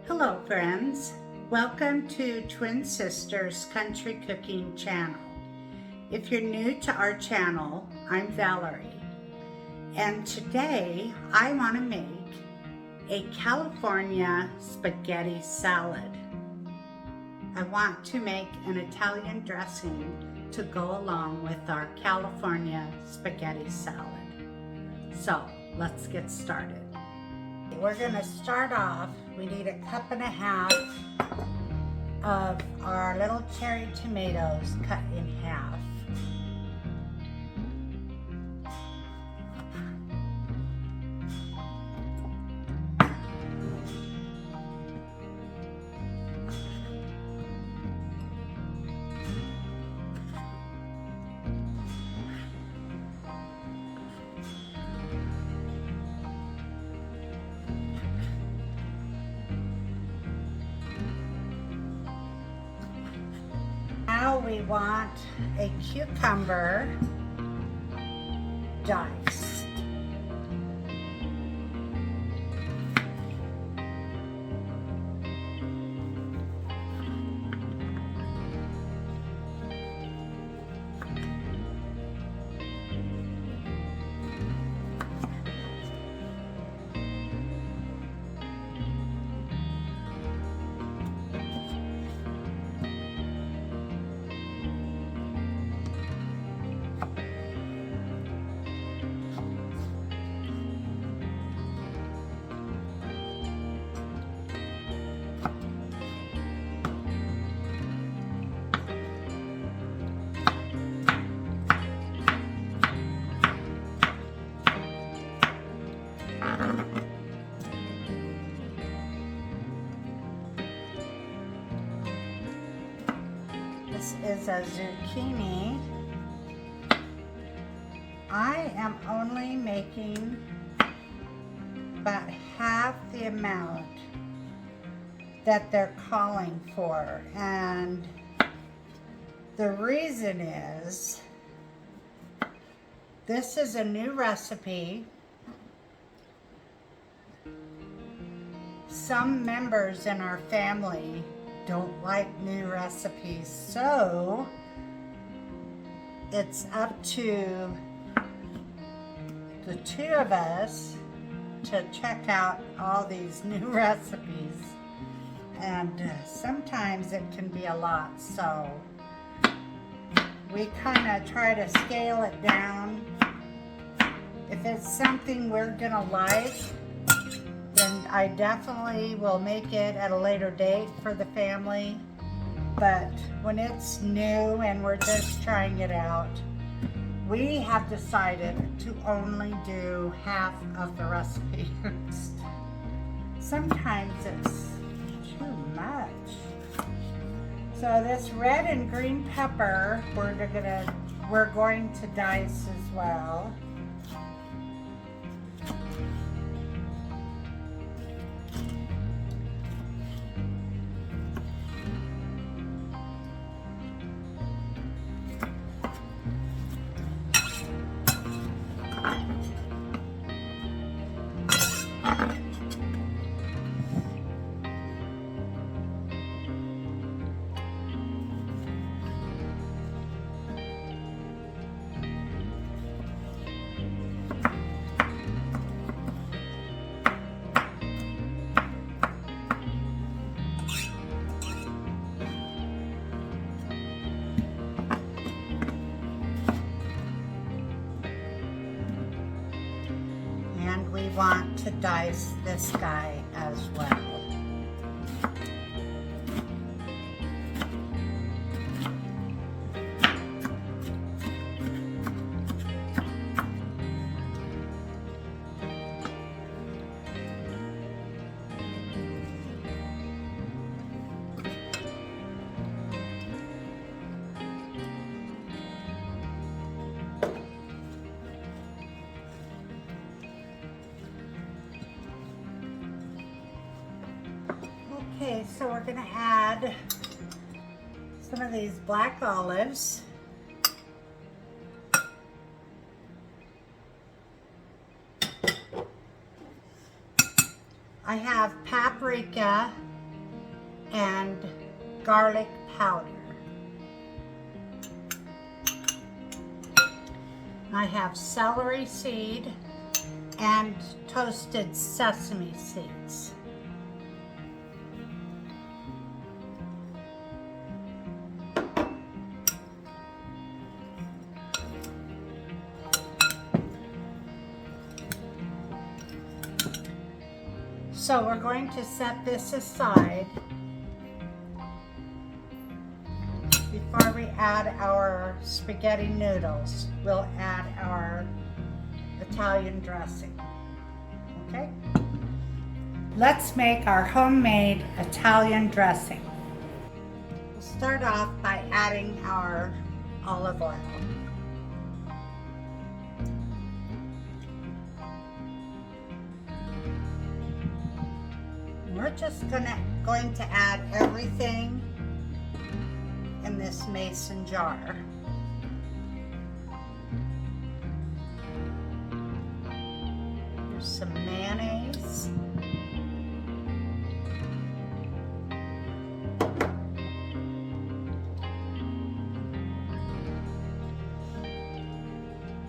Hello friends, welcome to Twin Sisters Country Cooking Channel. If you're new to our channel, I'm Valerie, and today I want to make a California spaghetti salad. I want to make an Italian dressing to go along with our California spaghetti salad. So let's get started. We're going to start off. We need 1.5 cups of our little cherry tomatoes cut in half. Now we want a cucumber diced. This is a zucchini. I am only making about half the amount that they're calling for, and the reason is this is a new recipe. Some members in our family don't like new recipes, so it's up to the two of us to check out all these new recipes, and sometimes it can be a lot, so we kind of try to scale it down. If it's something we're gonna like, then I definitely will make it at a later date for the family. But when it's new and we're just trying it out, we have decided to only do half of the recipe. Sometimes it's too much. So this red and green pepper, we're going to dice as well. And we want to dice this guy as well. Okay, so we're going to add some of these black olives. I have paprika and garlic powder. I have celery seed and toasted sesame seeds. So we're going to set this aside before we add our spaghetti noodles. We'll add our Italian dressing. Okay? Let's make our homemade Italian dressing. We'll start off by adding our olive oil. We're just going to add everything in this mason jar. Here's some mayonnaise.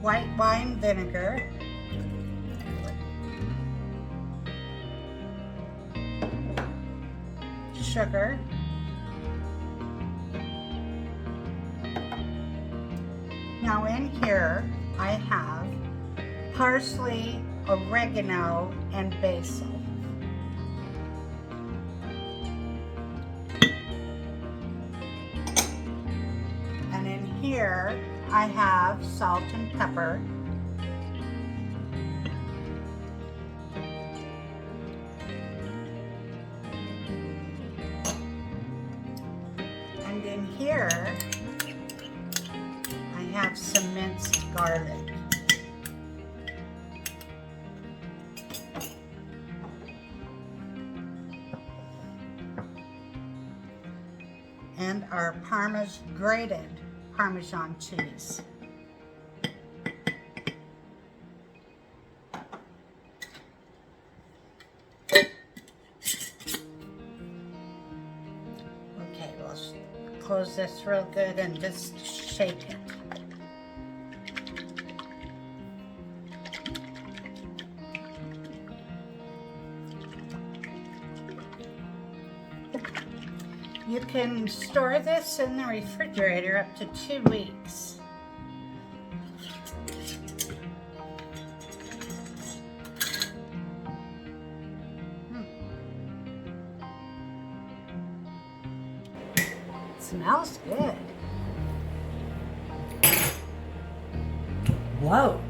White wine vinegar. Sugar, now in here I have parsley, oregano, and basil. And in here I have salt and pepper. And in here, I have some minced garlic. And our grated Parmesan cheese. Close this real good and just shake it. You can store this in the refrigerator up to 2 weeks. Smells good. Whoa.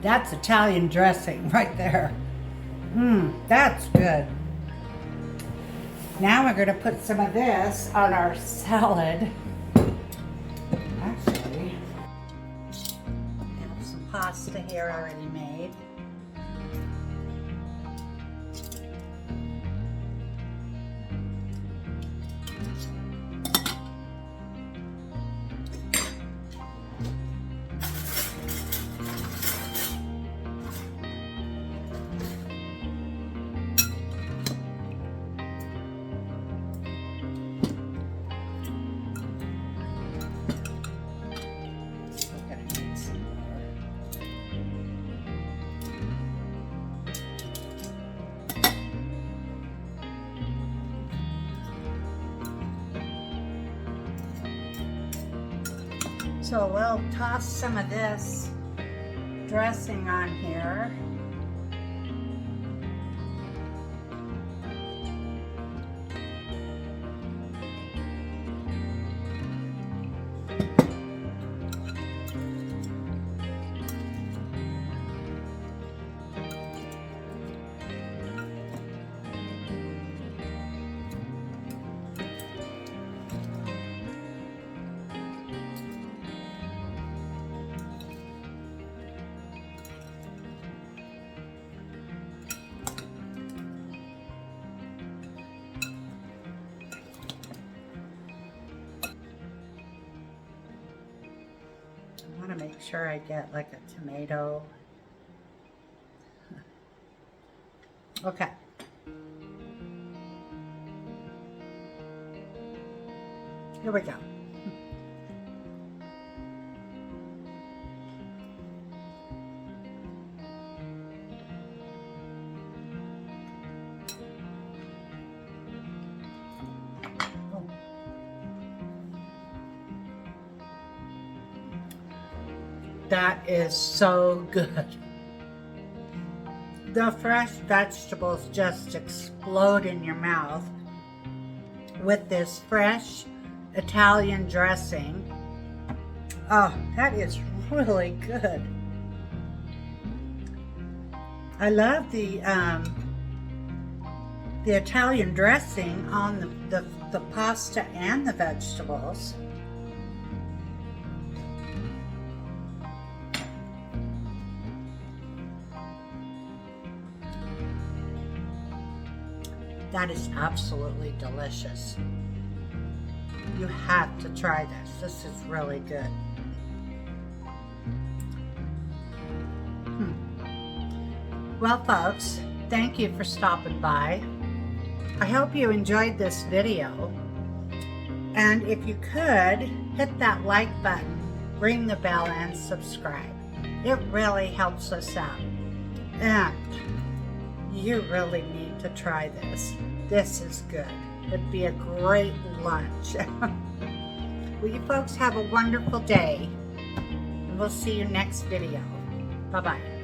That's Italian dressing right there. That's good. Now we're going to put some of this on our salad. Actually, I have some pasta here already made. So we'll toss some of this dressing on here. I want to make sure I get like a tomato. Here we go. That is so good. The fresh vegetables just explode in your mouth with this fresh Italian dressing. Oh, that is really good. I love the Italian dressing on the pasta and the vegetables. That is absolutely delicious. You have to try this. This is really good. Well, folks, thank you for stopping by. I hope you enjoyed this video. And if you could, hit that like button, ring the bell, and subscribe. It really helps us out. And you really need to try this. This is good. It'd be a great lunch. Well, you folks have a wonderful day. And we'll see you next video. Bye-bye.